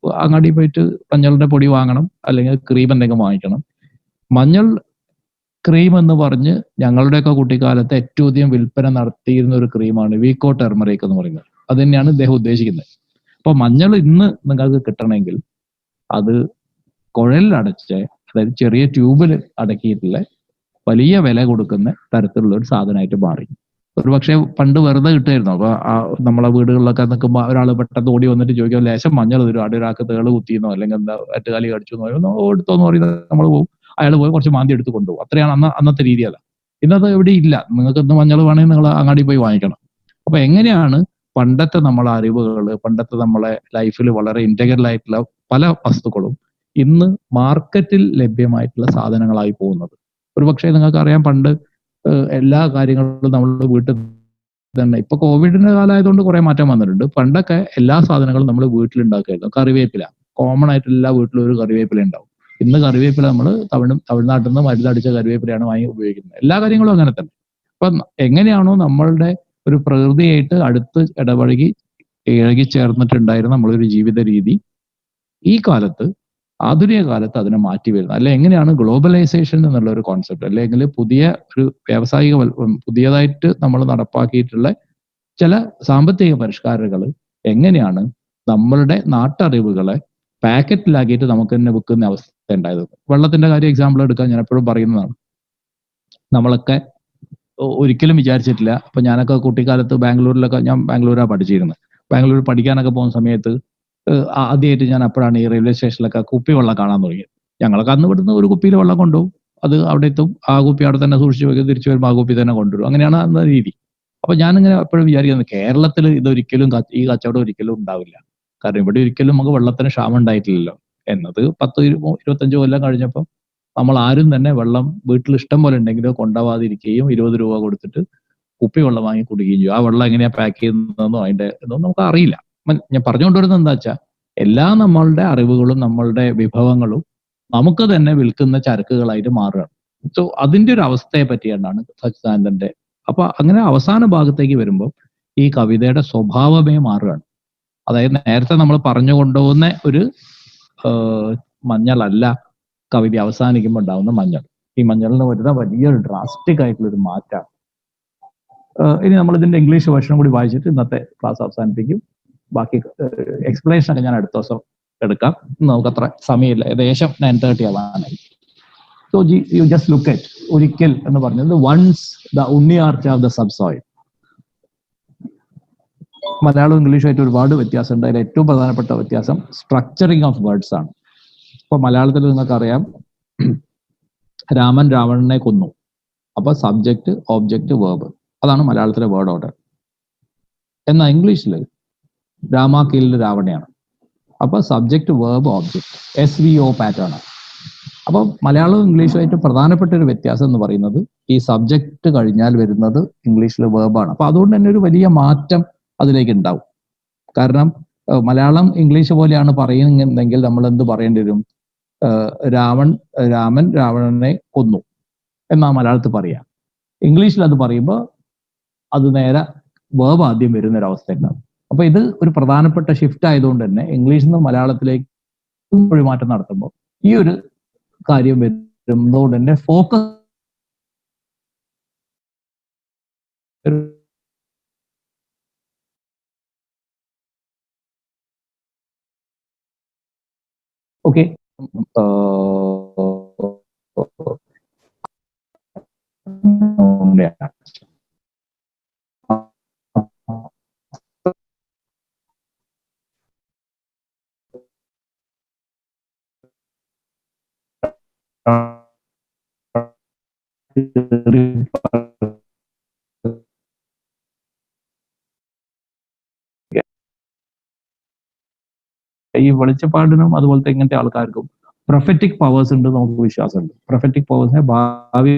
അങ്ങാടിയിൽ പോയിട്ട് മഞ്ഞളിന്റെ പൊടി വാങ്ങണം, അല്ലെങ്കിൽ ക്രീം എന്തെങ്കിലും വാങ്ങിക്കണം. മഞ്ഞൾ ക്രീം എന്ന് പറഞ്ഞ് ഞങ്ങളുടെയൊക്കെ കുട്ടിക്കാലത്ത് ഏറ്റവും അധികം വിൽപ്പന നടത്തിയിരുന്ന ഒരു ക്രീമാണ് വീക്കോ ടെർമറിക് എന്ന് പറയുന്നത്. അത് തന്നെയാണ് ഇദ്ദേഹം ഉദ്ദേശിക്കുന്നത്. അപ്പൊ മഞ്ഞൾ ഇന്ന് നിങ്ങൾക്ക് കിട്ടണമെങ്കിൽ അത് കുഴലിലടച്ച്, അതായത് ചെറിയ ട്യൂബിൽ അടക്കിയിട്ടുള്ള വലിയ വില കൊടുക്കുന്ന തരത്തിലുള്ള ഒരു സാധനമായിട്ട് മാറി. ഒരു പക്ഷേ പണ്ട് വെറുതെ കിട്ടുമായിരുന്നു. അപ്പൊ നമ്മളെ വീടുകളിലൊക്കെ നിൽക്കുമ്പോൾ ഒരാൾ പെട്ടെന്ന് ഓടി വന്നിട്ട് ചോദിക്കും, ലേശം മഞ്ഞൾ തരും, ഒരാൾക്ക് തേള് കുത്തിയെന്നോ അല്ലെങ്കിൽ എന്താ എട്ടുകാലി കടിച്ചു എന്നോ എടുത്തോന്ന് പറയുന്നത് നമ്മൾ പോകും. അയാൾ പോയി കുറച്ച് മാന്തി എടുത്ത് കൊണ്ടുപോകും. അത്രയാണ് അന്നത്തെ രീതി. അല്ല, ഇന്നത് എവിടെ ഇല്ല. നിങ്ങൾക്ക് ഇന്ന് മഞ്ഞൾ വേണമെങ്കിൽ നിങ്ങൾ അങ്ങാടി പോയി വാങ്ങിക്കണം. അപ്പൊ എങ്ങനെയാണ് പണ്ടത്തെ നമ്മളെ അറിവുകൾ, പണ്ടത്തെ നമ്മളെ ലൈഫിൽ വളരെ ഇന്റഗ്രൽ ആയിട്ടുള്ള പല വസ്തുക്കളും ഇന്ന് മാർക്കറ്റിൽ ലഭ്യമായിട്ടുള്ള സാധനങ്ങളായി പോകുന്നത്? ഒരുപക്ഷെ നിങ്ങൾക്ക് അറിയാം, പണ്ട് എല്ലാ കാര്യങ്ങളും നമ്മൾ വീട്ടിൽ തന്നെ, ഇപ്പൊ കോവിഡിന്റെ കാലമായതുകൊണ്ട് കുറെ മാറ്റം വന്നിട്ടുണ്ട്. പണ്ടൊക്കെ എല്ലാ സാധനങ്ങളും നമ്മൾ വീട്ടിലുണ്ടാക്കുകയായിരുന്നു. കറിവേപ്പില കോമൺ ആയിട്ട് എല്ലാ വീട്ടിലും ഒരു കറിവേപ്പില ഉണ്ടാവും. ഇന്ന് കറിവേപ്പില നമ്മൾ തമിഴ്നാട്ടിൽ നിന്ന് മരുന്നടിച്ച കറിവേപ്പിലയാണ് വാങ്ങി ഉപയോഗിക്കുന്നത്. എല്ലാ കാര്യങ്ങളും അങ്ങനെ തന്നെ. അപ്പൊ എങ്ങനെയാണോ നമ്മളുടെ ഒരു പ്രകൃതിയായിട്ട് അടുത്ത് ഇടപഴകി ഇഴകി ചേർന്നിട്ടുണ്ടായിരുന്ന നമ്മളൊരു ജീവിത രീതി ഈ കാലത്ത്, ആധുനിക കാലത്ത് അതിനെ മാറ്റി വരുന്നത്, അല്ലെ എങ്ങനെയാണ് ഗ്ലോബലൈസേഷൻ എന്നുള്ള ഒരു കോൺസെപ്റ്റ്, അല്ലെങ്കിൽ പുതിയ ഒരു വ്യാവസായിക പുതിയതായിട്ട് നമ്മൾ നടപ്പാക്കിയിട്ടുള്ള ചില സാമ്പത്തിക പരിഷ്കാരങ്ങൾ എങ്ങനെയാണ് നമ്മളുടെ നാട്ടറിവുകളെ പാക്കറ്റിലാക്കിയിട്ട് നമുക്ക് തന്നെ വിൽക്കുന്ന അവസ്ഥ ഉണ്ടായത്. വെള്ളത്തിന്റെ കാര്യം എക്സാമ്പിൾ എടുക്കാൻ ഞാൻ എപ്പോഴും പറയുന്നതാണ്. നമ്മളൊക്കെ ഒരിക്കലും വിചാരിച്ചിട്ടില്ല. അപ്പൊ ഞാനൊക്കെ കുട്ടിക്കാലത്ത് ബാംഗ്ലൂരിലൊക്കെ, ഞാൻ ബാംഗ്ലൂരാണ് പഠിച്ചിരുന്നത്. ബാംഗ്ലൂർ പഠിക്കാനൊക്കെ പോകുന്ന സമയത്ത് ആദ്യമായിട്ട് ഞാൻ അപ്പോഴാണ് ഈ റെയിൽവേ സ്റ്റേഷനിലൊക്കെ കുപ്പിവെള്ളം കാണാൻ തുടങ്ങിയത്. ഞങ്ങളൊക്കെ അന്ന് ഇവിടുന്ന് ഒരു കുപ്പിയിൽ വെള്ളം കൊണ്ടുപോകും, അത് അവിടെ എത്തും, ആ കുപ്പി അവിടെ തന്നെ സൂക്ഷിച്ച് വെക്കും, തിരിച്ചു വരുമ്പോൾ ആ കുപ്പി തന്നെ കൊണ്ടുവരും. അങ്ങനെയാണ് അന്ന രീതി. അപ്പൊ ഞാനിങ്ങനെ എപ്പോഴും വിചാരിക്കുന്നത് കേരളത്തിൽ ഇതൊരിക്കലും ഈ കച്ചവടം ഒരിക്കലും ഉണ്ടാവില്ല. കാരണം ഇവിടെ ഒരിക്കലും നമുക്ക് വെള്ളത്തിന് ക്ഷാമം ഉണ്ടായിട്ടില്ലല്ലോ എന്നത് 10-25 കൊല്ലം കഴിഞ്ഞപ്പോൾ നമ്മൾ ആരും തന്നെ വെള്ളം വീട്ടിൽ ഇഷ്ടം പോലെ ഉണ്ടെങ്കിലും കൊണ്ടുപോകാതിരിക്കുകയും 20 രൂപ കൊടുത്തിട്ട് കുപ്പി വെള്ളം വാങ്ങി കുടിക്കുകയും ചെയ്യും. ആ വെള്ളം എങ്ങനെയാ പാക്ക് ചെയ്യുന്നതെന്നോ അതിന്റെ ഇതൊന്നും നമുക്ക് അറിയില്ല. ഞാൻ പറഞ്ഞുകൊണ്ടുവരുന്നത് എന്താ വെച്ചാൽ, എല്ലാ നമ്മളുടെ അറിവുകളും നമ്മളുടെ വിഭവങ്ങളും നമുക്ക് തന്നെ വിൽക്കുന്ന ചരക്കുകളായിട്ട് മാറുകയാണ്. സോ അതിന്റെ ഒരു അവസ്ഥയെ പറ്റിയാണ് സച്ചിദാനന്ദന്റെ. അപ്പൊ അങ്ങനെ അവസാന ഭാഗത്തേക്ക് വരുമ്പോൾ ഈ കവിതയുടെ സ്വഭാവമേ മാറുകയാണ്. അതായത് നേരത്തെ നമ്മൾ പറഞ്ഞു കൊണ്ടുപോകുന്ന ഒരു മഞ്ഞളല്ല കവിത അവസാനിക്കുമ്പോൾ ഉണ്ടാവുന്ന മഞ്ഞൾ. ഈ മഞ്ഞളിന് വരുന്ന വലിയൊരു ഡ്രാസ്റ്റിക് ആയിട്ടുള്ള ഒരു മാറ്റമാണ്. ഇനി നമ്മൾ ഇതിന്റെ ഇംഗ്ലീഷ് വേർഷൻ കൂടി വായിച്ചിട്ട് ഇന്നത്തെ ക്ലാസ് അവസാനിപ്പിക്കും. ബാക്കി എക്സ്പ്ലനേഷൻ ഒക്കെ ഞാൻ അടുത്ത ദിവസം എടുക്കാം. നമുക്ക് അത്ര സമയമില്ല, ഏകദേശം 9:30 ആവാനായി. So you just look at ഒരിക്കൽ എന്ന് പറഞ്ഞത് once the Unniyarcha of the subsoil. മലയാളവും ഇംഗ്ലീഷുമായിട്ട് ഒരുപാട് വ്യത്യാസമുണ്ട്. അതിൽ ഏറ്റവും പ്രധാനപ്പെട്ട വ്യത്യാസം സ്ട്രക്ചറിങ് ഓഫ് വേർഡ്സ് ആണ്. ഇപ്പൊ മലയാളത്തിൽ നിങ്ങൾക്കറിയാം, രാമൻ രാവണനെ കൊന്നു. അപ്പൊ സബ്ജക്റ്റ്, ഓബ്ജക്റ്റ്, വേർബ്, അതാണ് മലയാളത്തിലെ വേർഡ് ഓർഡർ. എന്നാൽ ഇംഗ്ലീഷിൽ രാമ കിൽഡ് രാവണയാണ്. അപ്പൊ subject, verb, object, SVO pattern ആണ്. അപ്പൊ മലയാളവും ഇംഗ്ലീഷുമായിട്ട് പ്രധാനപ്പെട്ട ഒരു വ്യത്യാസം എന്ന് പറയുന്നത് ഈ സബ്ജക്റ്റ് കഴിഞ്ഞാൽ വരുന്നത് ഇംഗ്ലീഷിൽ വേർബാണ്. അപ്പൊ അതുകൊണ്ട് തന്നെ ഒരു വലിയ മാറ്റം അതിലേക്ക് ഉണ്ടാവും. കാരണം മലയാളം ഇംഗ്ലീഷ് പോലെയാണ് പറയുന്നെങ്കിൽ നമ്മൾ എന്ത് പറയേണ്ടി വരും? രാമൻ രാവണനെ കൊന്നു എന്നാ മലയാളത്തിൽ പറയാം. ഇംഗ്ലീഷിൽ അത് പറയുമ്പോൾ അത് നേരെ വേർബ് ആദ്യം വരുന്ന ഒരു അവസ്ഥ ഉണ്ടാവും. അപ്പൊ ഇത് ഒരു പ്രധാനപ്പെട്ട ഷിഫ്റ്റ് ആയതുകൊണ്ട് തന്നെ ഇംഗ്ലീഷിൽ നിന്ന് മലയാളത്തിലേക്ക് മൊഴിമാറ്റം നടത്തുമ്പോൾ ഈ ഒരു കാര്യം വരുന്നതുകൊണ്ട് തന്നെ ഫോക്കസ് ഓക്കെ. ഈ വെളിച്ചപ്പാടിനും അതുപോലത്തെ ഇങ്ങനത്തെ ആൾക്കാർക്കും പ്രൊഫറ്റിക് പവേഴ്സ് ഉണ്ട്, നമുക്ക് വിശ്വാസമുണ്ട്. പ്രൊഫറ്റിക് പവേഴ്സിനെ ഭാവി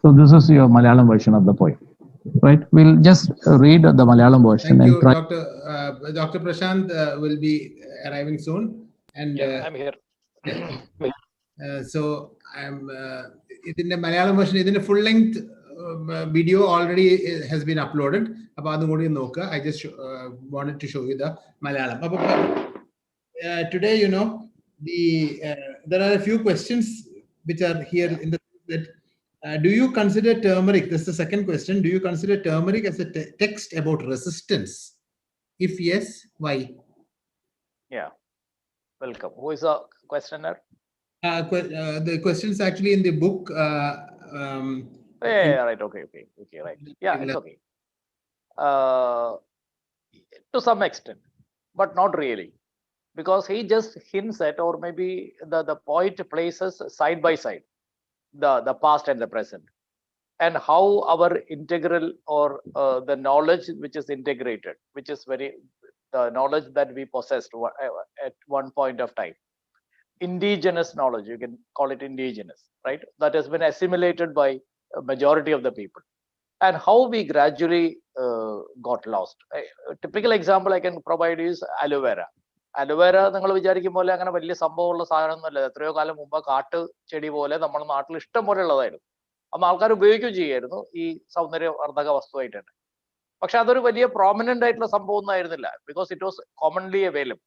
So this is your Malayalam version of the poem, right? We'll just read the Malayalam version. Thank you, and try. Dr. Prashant will be arriving soon, and I'm here. So I'm in the Malayalam version. In the full length video already has been uploaded. I just wanted to show you the Malayalam. Today, you know, there are a few questions which are here in the that. Do you consider turmeric? This is the second question. Do you consider turmeric as a text about resistance? If yes, why? Yeah. Welcome. Who is the questioner? The question is actually in the book. Yeah, right. Okay, right. Yeah, it's okay. to some extent, but not really, because he just hints at, or maybe the poet places side by side the past and the present, and how our integral, or the knowledge which is integrated, which is the knowledge that we possessed at one point of time, indigenous knowledge, you can call it indigenous, right? That has been assimilated by a majority of the people, and how we gradually got lost. A typical example I can provide is aloe vera. Aloe vera, നിങ്ങൾ വിചാരിക്കും പോലെ അങ്ങനെ വലിയ സംഭവമുള്ള സാധനമൊന്നുമല്ല. എത്രയോ കാലം മുമ്പ് കാട്ട് ചെടി പോലെ നമ്മുടെ നാട്ടിൽ ഇഷ്ടം പോലെ ഉള്ളതായിരുന്നു. അന്ന് ആൾക്കാർ ഉപയോഗിക്കുകയും ചെയ്യായിരുന്നു ഈ സൗന്ദര്യവർദ്ധക വസ്തുവായിട്ട് തന്നെ. പക്ഷെ അതൊരു വലിയ പ്രോമിനന്റ് ആയിട്ടുള്ള സംഭവം ഒന്നും ആയിരുന്നില്ല, because it was commonly available.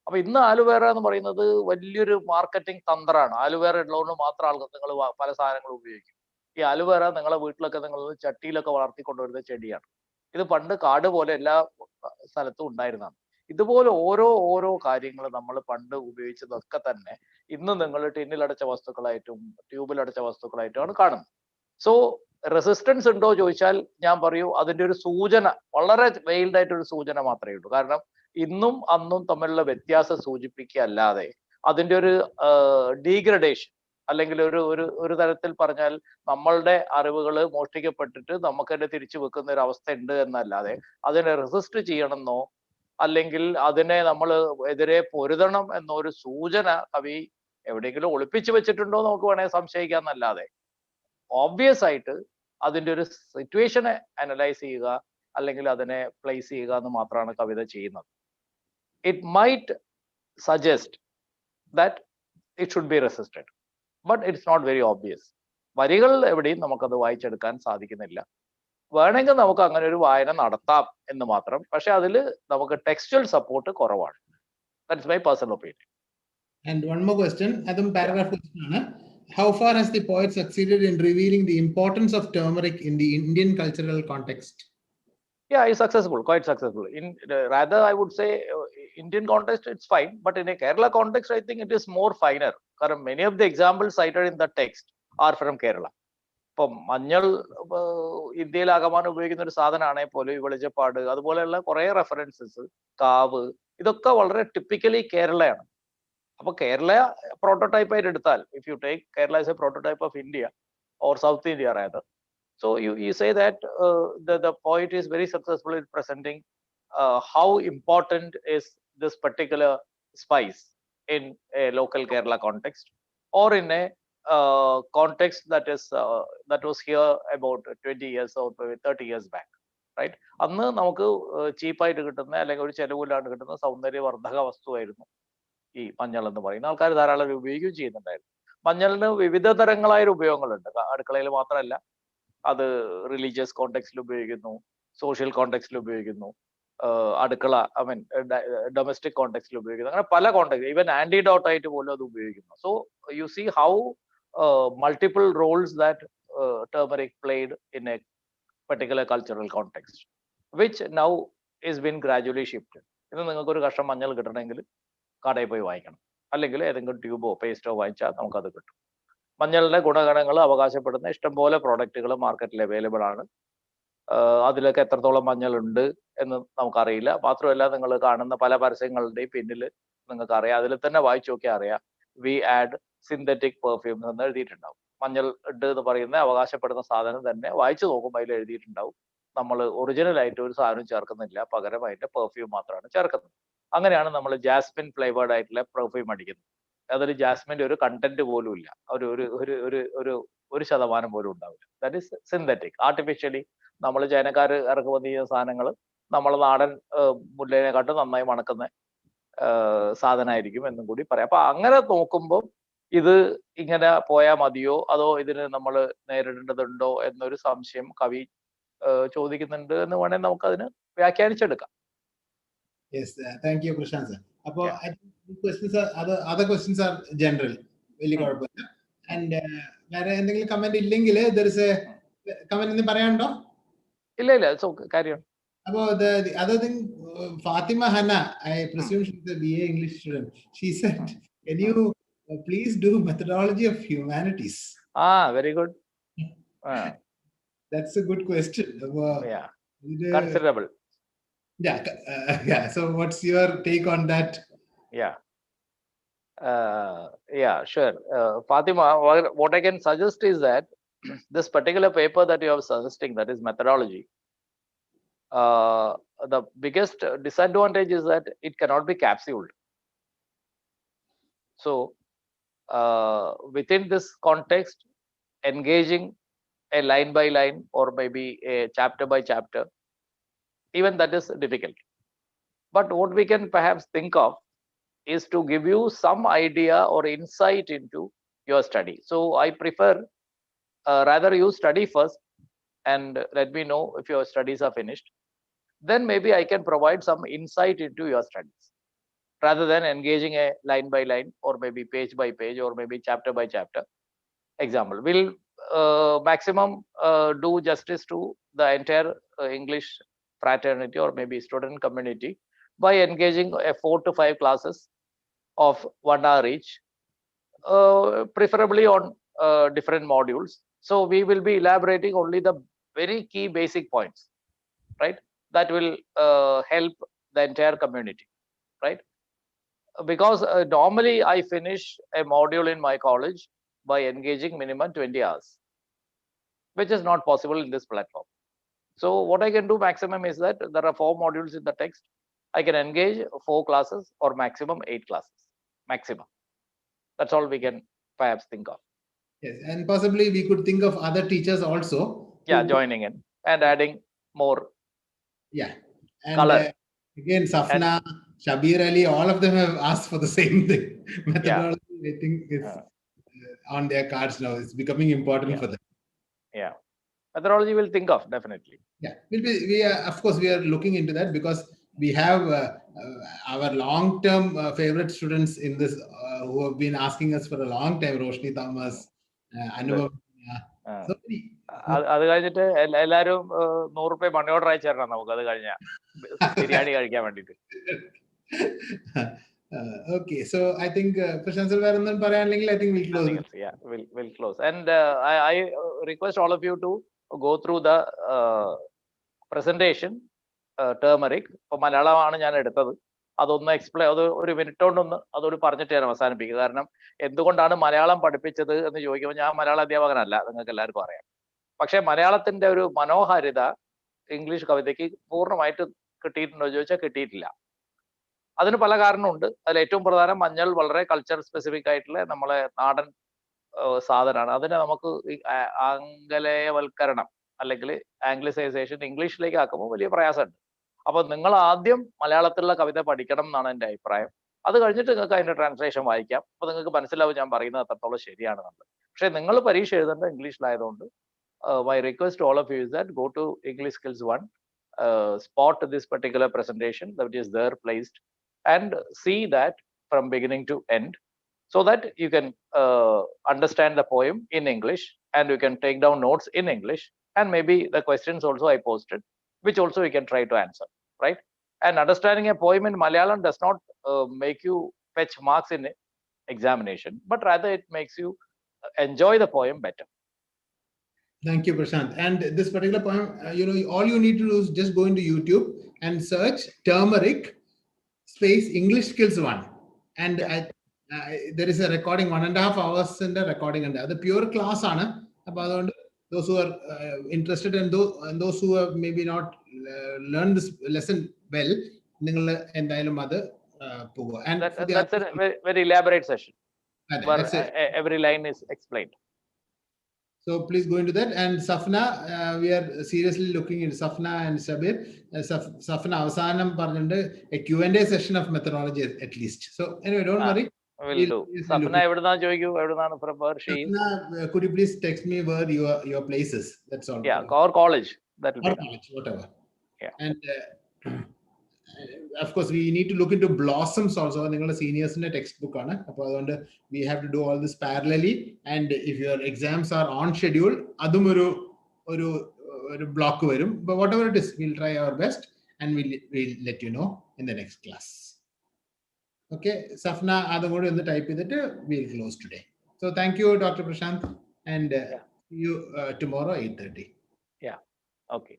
അപ്പൊ ഇന്ന് ആലുവേറ എന്ന് പറയുന്നത് വലിയൊരു മാർക്കറ്റിംഗ് തന്ത്രമാണ്. ആലുവേറ ഉള്ളതുകൊണ്ട് മാത്രം ആൾക്കാർ നിങ്ങൾ പല സാധനങ്ങളും ഉപയോഗിക്കും. ഈ ആലുവേറ നിങ്ങളെ വീട്ടിലൊക്കെ നിങ്ങൾ ചട്ടിയിലൊക്കെ വളർത്തിക്കൊണ്ടുവരുന്ന ചെടിയാണ്. ഇത് പണ്ട് കാട് പോലെ എല്ലാ സ്ഥലത്തും ഉണ്ടായിരുന്നതാണ്. ഇതുപോലെ ഓരോ കാര്യങ്ങൾ നമ്മൾ പണ്ട് ഉപയോഗിച്ചതൊക്കെ തന്നെ ഇന്ന് നിങ്ങൾ ടിന്നിലടച്ച വസ്തുക്കളായിട്ടും ട്യൂബിലടച്ച വസ്തുക്കളായിട്ടുമാണ് കാണുന്നത്. സോ റെസിസ്റ്റൻസ് ഉണ്ടോ ചോദിച്ചാൽ ഞാൻ പറയൂ, അതിന്റെ ഒരു സൂചന, വളരെ വെയിൽഡ് ആയിട്ടൊരു സൂചന മാത്രമേ ഉള്ളൂ. കാരണം ഇന്നും അന്നും തമ്മിലുള്ള വ്യത്യാസം സൂചിപ്പിക്കുകയല്ലാതെ അതിന്റെ ഒരു ഡീഗ്രഡേഷൻ, അല്ലെങ്കിൽ ഒരു തരത്തിൽ പറഞ്ഞാൽ നമ്മളുടെ അറിവുകൾ മോഷ്ടിക്കപ്പെട്ടിട്ട് നമുക്ക് തന്നെ തിരിച്ചു വെക്കുന്ന ഒരു അവസ്ഥ ഉണ്ട് എന്നല്ലാതെ അതിനെ റെസിസ്റ്റ് ചെയ്യണമെന്നോ അല്ലെങ്കിൽ അതിനെ നമ്മൾ എതിരെ പൊരുതണം എന്നൊരു സൂചന കവി എവിടെയെങ്കിലും ഒളിപ്പിച്ചു വെച്ചിട്ടുണ്ടോ നമുക്ക് വേണമെങ്കിൽ സംശയിക്കാന്നല്ലാതെ ഓബ്വിയസ് ആയിട്ട് അതിന്റെ ഒരു സിറ്റുവേഷനെ അനലൈസ് ചെയ്യുക അല്ലെങ്കിൽ അതിനെ പ്ലേസ് ചെയ്യുക എന്ന് മാത്രമാണ് കവിത ചെയ്യുന്നത്. It might suggest that it should be resisted, but it's not very obvious. വരികൾ എവിടെയും നമുക്കത് വായിച്ചെടുക്കാൻ സാധിക്കുന്നില്ല. വേണമെങ്കിൽ നമുക്ക് അങ്ങനെ ഒരു വായന നടത്താം എന്ന് മാത്രം. പക്ഷെ അതിൽ നമുക്ക് ടെക്സ്റ്റുവൽ സപ്പോർട്ട് കുറവാണ്. That's my personal opinion. And one more question, അതും paragraph question ആണ്. How far has the poet succeeded in revealing the importance of turmeric in the Indian cultural context? Yeah, he's successful, quite successful. In rather, I would say Indian context, it's fine, but in a Kerala context, I think it is more finer. Because many of the examples cited in the text are from Kerala. ഇപ്പം മഞ്ഞൾ ഇന്ത്യയിലാകമാനം ഉപയോഗിക്കുന്ന ഒരു സാധനമാണെങ്കിൽ പോലും ഈ വെളിച്ചപ്പാട് അതുപോലെയുള്ള കുറെ references, കാവ്, ഇതൊക്കെ വളരെ ടിപ്പിക്കലി കേരളയാണ്. അപ്പൊ കേരള പ്രോട്ടോടൈപ്പ് ആയിട്ട് എടുത്താൽ, if you take Kerala is A prototype of India or south India rather, so you say that the poet is very successful in presenting how important is this particular spice in a local Kerala context, or in a context that was here about 20 years or 30 years back, right? അന്ന് നമുക്ക് ചീപ്പായിട്ട് കിട്ടുന്ന അല്ലെങ്കിൽ ഒരു ചെലവില്ലാണ്ട് കിട്ടുന്ന സൗന്ദര്യവർദ്ധക വസ്തുവായിരുന്നു ഈ മഞ്ഞൾ എന്ന് പറയുന്ന. ആൾക്കാർ ധാരാളം ഉപയോഗിക്കുകയും ചെയ്യുന്നുണ്ടായിരുന്നു. മഞ്ഞളിന് വിവിധ തരങ്ങളായ ഉപയോഗങ്ങളുണ്ട്. അടുക്കളയിൽ മാത്രമല്ല, അത് റിലീജിയസ് കോണ്ടെക്സ്റ്റിൽ ഉപയോഗിക്കുന്നു, സോഷ്യൽ കോണ്ടെക്സ്റ്റിൽ ഉപയോഗിക്കുന്നു, അടുക്കള ഡൊമസ്റ്റിക് കോണ്ടെക്സ്റ്റിൽ ഉപയോഗിക്കുന്നു, അങ്ങനെ പല കോണ്ടെക്സ്റ്റ്, ഈവൻ ആന്റിഡോട്ട് ആയിട്ട് പോലും അത് ഉപയോഗിക്കുന്നു. So you see how multiple roles that turmeric played in a particular cultural context, which now is been gradually shifted. ഇന്ന് നിങ്ങൾക്ക് ഒരു കഷ്ണം മഞ്ഞൾ കിട്ടണമെങ്കിൽ കടയിൽ പോയി വാങ്ങിക്കണം, അല്ലെങ്കിൽ ഏതെങ്കിലും ട്യൂബോ പേസ്റ്റോ വാങ്ങിച്ചാൽ നമുക്കത് കിട്ടും. മഞ്ഞളിന്റെ ഗുണഗണങ്ങൾ അവകാശപ്പെടുന്ന ഇഷ്ടംപോലെ പ്രോഡക്റ്റുകൾ മാർക്കറ്റിൽ അവൈലബിൾ ആണ്. അതിലൊക്കെ എത്രത്തോളം മഞ്ഞളുണ്ട് എന്ന് നമുക്കറിയില്ല. മാത്രമല്ല, നിങ്ങൾ കാണുന്ന പല പരസ്യങ്ങളുടെയും പിന്നിൽ നിങ്ങൾക്ക് അറിയാം, അതിൽ തന്നെ വായിച്ചു നോക്കിയാൽ അറിയാം, വി ആഡ് സിന്തറ്റിക് പെർഫ്യൂംസ് എന്ന് എഴുതിയിട്ടുണ്ടാവും. മഞ്ഞൾ ഉണ്ട് എന്ന് പറയുന്ന അവകാശപ്പെടുന്ന സാധനം തന്നെ വായിച്ചു നോക്കുമ്പോൾ അതിൽ എഴുതിയിട്ടുണ്ടാവും നമ്മൾ ഒറിജിനൽ ആയിട്ട് ഒരു സാധനം ചേർക്കുന്നില്ല, പകരം അതിന്റെ പെർഫ്യൂം മാത്രമാണ് ചേർക്കുന്നത്. അങ്ങനെയാണ് നമ്മൾ ജാസ്മിൻ ഫ്ലേവേർഡ് ആയിട്ടുള്ള പെർഫ്യൂം അടിക്കുന്നത്. അതിൽ ജാസ്മിന്റെ ഒരു കണ്ടന്റ് പോലും ഇല്ല, ഒരു ശതമാനം പോലും ഉണ്ടാവില്ല. ദാറ്റ് ഈസ് സിന്തറ്റിക്, ആർട്ടിഫിഷ്യലി നമ്മൾ ചൈനക്കാർ ഇറക്കുമതി ചെയ്യുന്ന സാധനങ്ങൾ നമ്മളെ നാടൻ മുല്ലേനെക്കാട്ടും നന്നായി മണക്കുന്ന സാധനമായിരിക്കും എന്നും കൂടി പറയാം. അപ്പൊ അങ്ങനെ നോക്കുമ്പോൾ ഇത് ഇങ്ങനെ പോയാൽ മതിയോ അതോ ഇതിന് നമ്മൾ നേരിടേണ്ടതുണ്ടോ എന്നൊരു സംശയം കവി ചോദിക്കുന്നുണ്ട് എന്ന് വേണമെങ്കിൽ നമുക്ക് അതിന് വ്യാഖ്യാനിച്ചെടുക്കാം. Yes, thank you, Prashant sir. Appo I think questions are other questions are general, വലിയ കുഴപ്പമില്ല. And വേറെ എന്തെങ്കിലും കമന്റ് ഇല്ലെങ്കിൽ there is a comment എന്ന് പറയാനുണ്ടോ? ഇല്ല, it's okay, carry on. Appo the other thing, Fatima Hanna, I presume she's a BA English student. She said, can you please do methodology of humanities? Very good. That's a good question. Yeah. Considerable. Yeah. Yeah. So what's your take on that? Yeah. Yeah, sure. Fatima, what I can suggest is that this particular paper that you are suggesting, that is methodology, the biggest disadvantage is that it cannot be capsuled. So within this context, engaging a line by line or maybe a chapter by chapter, even that is difficult. But what we can perhaps think of is to give you some idea or insight into your study. So I prefer rather you study first and let me know if your studies are finished. Then maybe I can provide some insight into your studies rather than engaging a line by line or maybe page by page or maybe chapter by chapter example. We'll maximum do justice to the entire English fraternity or maybe student community by engaging 4 to 5 classes of 1 hour each, preferably on different modules. So we will be elaborating only the very key basic points, right? That will help the entire community, right? Because normally I finish a module in my college by engaging minimum 20 hours, which is not possible in this platform. So what I can do maximum is that there are 4 modules in the text. I can engage 4 classes or maximum 8 classes, maximum. That's all we can perhaps think of. Yes, and possibly we could think of other teachers also. Yeah, joining in and adding more. Yeah, and color. Again, Safna, Shabir Ali, all of them have asked for the same thing. Methodology, I think, is on their cards now. It's becoming important for them. Yeah, methodology we'll think of definitely. Yeah, we are, of course, we are looking into that because we have our long-term favorite students in this who have been asking us for a long time. Roshni Thomas, Anubhav. So many. അത് കഴിഞ്ഞിട്ട് എല്ലാരും 100 രൂപ money order അയച്ചു തരണം നമുക്ക് അത് കഴിഞ്ഞ ബിരിയാണി കഴിക്കാൻ വേണ്ടിട്ട്. Okay, so I think Prashant sir, I think we'll close. Yeah, we'll close. And I request all of you to go through the presentation, Turmeric. ഇപ്പോൾ മലയാളമാണ് ഞാൻ എടുത്തത്. അതൊന്ന് എക്സ്പ്ലെയിൻ, അത് ഒരു മിനിറ്റ് കൊണ്ടൊന്ന് അതോട് പറഞ്ഞിട്ട് ഞാൻ അവസാനിപ്പിക്കുക. കാരണം എന്തുകൊണ്ടാണ് മലയാളം പഠിപ്പിച്ചത് എന്ന് ചോദിക്കുമ്പോൾ ഞാൻ മലയാള അധ്യാപകനല്ല, നിങ്ങൾക്ക് എല്ലാവർക്കും അറിയാം. പക്ഷെ മലയാളത്തിന്റെ ഒരു മനോഹാരിത ഇംഗ്ലീഷ് കവിതയ്ക്ക് പൂർണ്ണമായിട്ട് കിട്ടിയിട്ടുണ്ടോ ചോദിച്ചാൽ കിട്ടിയിട്ടില്ല. അതിന് പല കാരണമുണ്ട്. അതിൽ ഏറ്റവും പ്രധാനം മഞ്ഞൾ വളരെ കൾച്ചർ സ്പെസിഫിക് ആയിട്ടുള്ള നമ്മളെ നാടൻ സാധനമാണ്. അതിനെ നമുക്ക് ആംഗലേയവൽക്കരണം അല്ലെങ്കിൽ ആംഗ്ലിസൈസേഷൻ ഇംഗ്ലീഷിലേക്ക് ആക്കുമ്പോൾ വലിയ പ്രയാസമുണ്ട്. അപ്പൊ നിങ്ങൾ ആദ്യം മലയാളത്തിലുള്ള കവിത പഠിക്കണം എന്നാണ് എൻ്റെ അഭിപ്രായം. അത് കഴിഞ്ഞിട്ട് നിങ്ങൾക്ക് അതിന്റെ ട്രാൻസ്ലേഷൻ വായിക്കാം. അപ്പൊ നിങ്ങൾക്ക് മനസ്സിലാവും ഞാൻ പറയുന്നത് അത്രത്തോളം ശരിയാണെന്നുള്ളത്. പക്ഷെ നിങ്ങൾ പരീക്ഷ എഴുതേണ്ടത് ഇംഗ്ലീഷിലായതുകൊണ്ട് my request to all of you is that go to English Skills 1, spot this particular presentation that is there placed and see that from beginning to end so that you can understand the poem in English and you can take down notes in English and maybe the questions also I posted which also you can try to answer, right? And understanding a poem in Malayalam does not make you fetch marks in examination, but rather it makes you enjoy the poem better. Thank you, Prashant. And this particular poem, all you need to do is just go into YouTube and search Turmeric space English Skills 1. And there is a recording, 1.5 hours in the recording. And the pure class, those who are interested and those who have maybe not learned this lesson well, and that's a very elaborate session where every line is explained. So please go into that. And Safna, we are seriously looking into Safna and Shabir. Safna avasanam parnunde a Q&A session of methodology at least. So anyway, don't worry. We'll do. Safna evidana choikku, evidana from where she is. Safna, could you please text me where your place is? That's all. Yeah, or college. That will be college, whatever. Yeah. And of course, we need to look into Blossoms also. Ningalde seniors in the textbook aanu. Appo adonde we have to do all this parallelly. And if your exams are on schedule, adum oru block varum. But whatever it is, we'll try our best and we'll let you know in the next class. Okay, Safna, adum kude ഒന്ന് type ചെയ്തിട്ട് we'll close today. So thank you, Dr. Prashant, and see you tomorrow 8:30. Yeah. Okay.